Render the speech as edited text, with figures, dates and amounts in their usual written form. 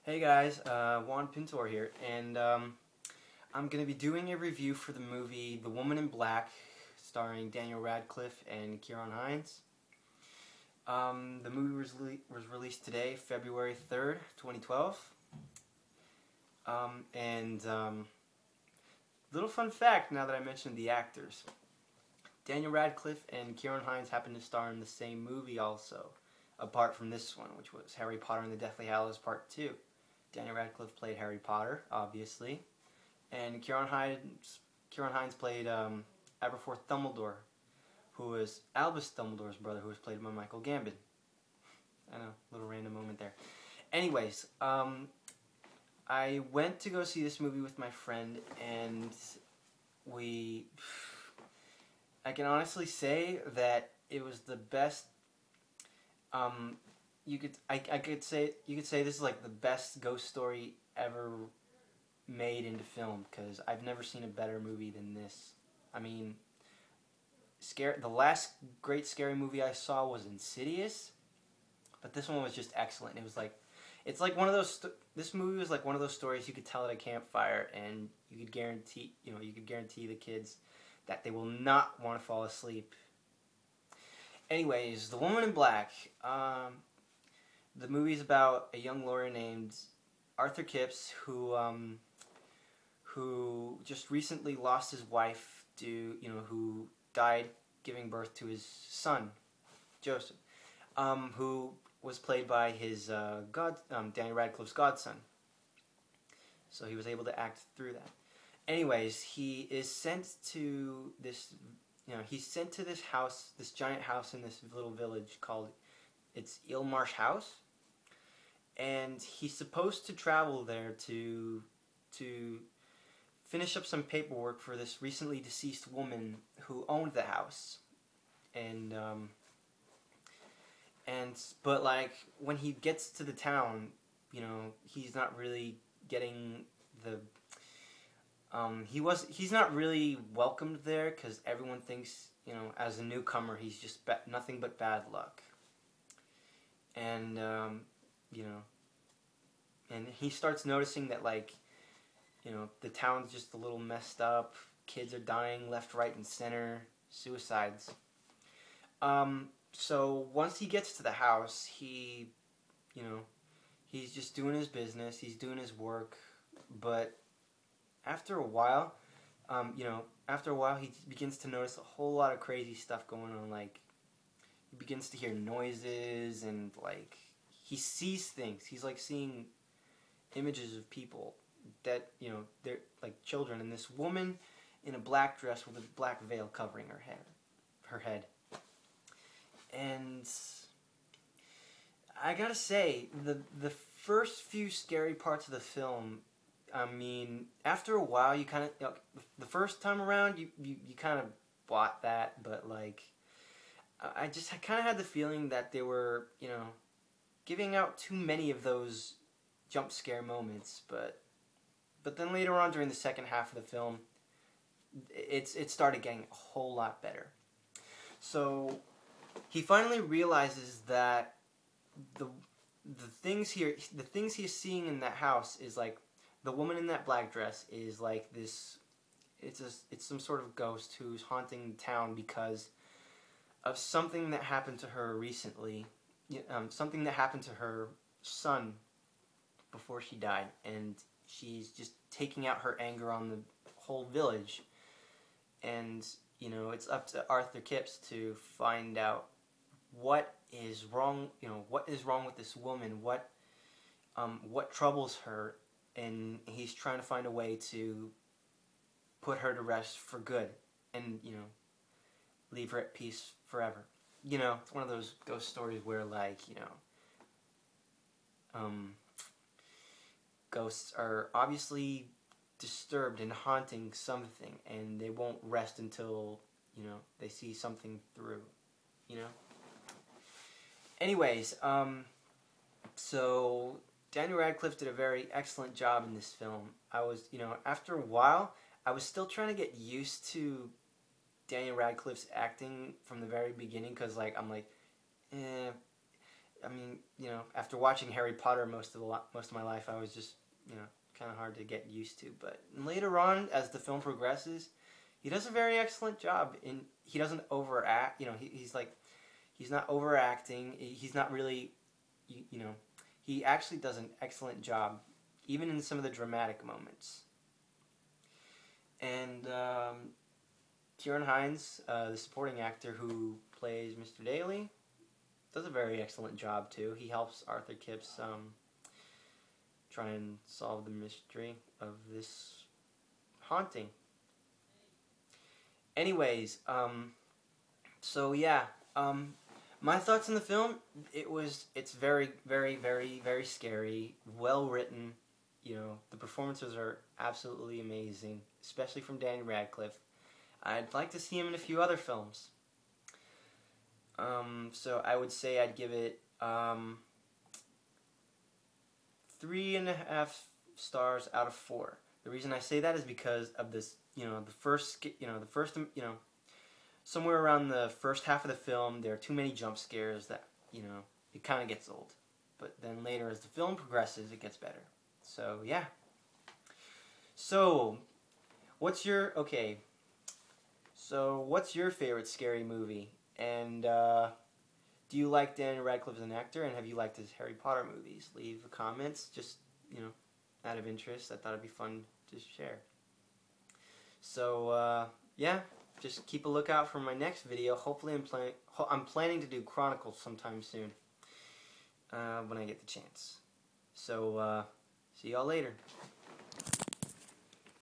Hey guys, Juan Pintor here, and I'm going to be doing a review for the movie The Woman in Black, starring Daniel Radcliffe and Ciarán Hinds. The movie was released today, February 3rd, 2012. Little fun fact now that I mentioned the actors. Daniel Radcliffe and Ciarán Hinds happen to star in the same movie also, apart from this one, which was Harry Potter and the Deathly Hallows Part 2. Daniel Radcliffe played Harry Potter, obviously, and Ciarán Hinds played Aberforth Dumbledore, who was Albus Dumbledore's brother, who was played by Michael Gambon. I know, little random moment there. Anyways, I went to go see this movie with my friend, and I can honestly say that it was the best. You could say this is like the best ghost story ever made into film, because I've never seen a better movie than this. I mean, the last great scary movie I saw was Insidious, but this one was just excellent. It's like one of those. This movie was like one of those stories you could tell at a campfire, and you could guarantee the kids that they will not want to fall asleep. Anyways, The Woman in Black. The movie's about a young lawyer named Arthur Kipps who just recently lost his wife who died giving birth to his son, Joseph, who was played by his Daniel Radcliffe's godson. So he was able to act through that. Anyways, he is sent to this house, this giant house in this little village called Ilmarsh House. And he's supposed to travel there to finish up some paperwork for this recently deceased woman who owned the house. But like when he gets to the town, he's not really getting the he's not really welcomed there, because everyone thinks, as a newcomer, he's just nothing but bad luck. And and he starts noticing that, the town's just a little messed up. Kids are dying left, right, and center. Suicides. So once he gets to the house, he's just doing his business. He's doing his work. But after a while, he begins to notice a whole lot of crazy stuff going on. Like, he begins to hear noises, and he sees things. He's seeing images of people that they're like children, and this woman in a black dress with a black veil covering her head. And I gotta say, the first few scary parts of the film, I mean, after a while, you kind of, the first time around, you kind of bought that, but I kind of had the feeling that they were, giving out too many of those jump scare moments. But then later on during the second half of the film, it started getting a whole lot better. So he finally realizes that the things he's seeing in that house is the woman in that black dress is this. It's some sort of ghost who's haunting the town because of something that happened to her recently. Something that happened to her son before she died, and she's just taking out her anger on the whole village. And it's up to Arthur Kipps to find out what is wrong. What is wrong with this woman? What troubles her? And he's trying to find a way to put her to rest for good, and leave her at peace forever. It's one of those ghost stories where ghosts are obviously disturbed and haunting something, and they won't rest until they see something through. Anyways, so Daniel Radcliffe did a very excellent job in this film. After a while, I was still trying to get used to Daniel Radcliffe's acting from the very beginning, because I'm I mean, you know, after watching Harry Potter most of my life, I was just, you know, kind of hard to get used to. But later on, as the film progresses, he does a very excellent job. He doesn't overact. You know, he's not overacting. He's not really, you know, he actually does an excellent job, even in some of the dramatic moments. And Ciarán Hinds, the supporting actor who plays Mr. Daly, does a very excellent job too. He helps Arthur Kipps try and solve the mystery of this haunting. Anyways, so yeah, my thoughts on the film, it's very, very, very, very scary, well written. You know, the performances are absolutely amazing, especially from Danny Radcliffe. I'd like to see him in a few other films. So I would say I'd give it 3.5 stars out of 4. The reason I say that is because of this, you know, somewhere around the first half of the film, there are too many jump scares that, you know, it kind of gets old. But then later, as the film progresses, it gets better. So, yeah. So, what's your favorite scary movie? And, do you like Daniel Radcliffe as an actor? And have you liked his Harry Potter movies? Leave comments, just, you know, out of interest. I thought it'd be fun to share. So, yeah. Just keep a lookout for my next video. Hopefully I'm planning to do Chronicles sometime soon. When I get the chance. So, see y'all later.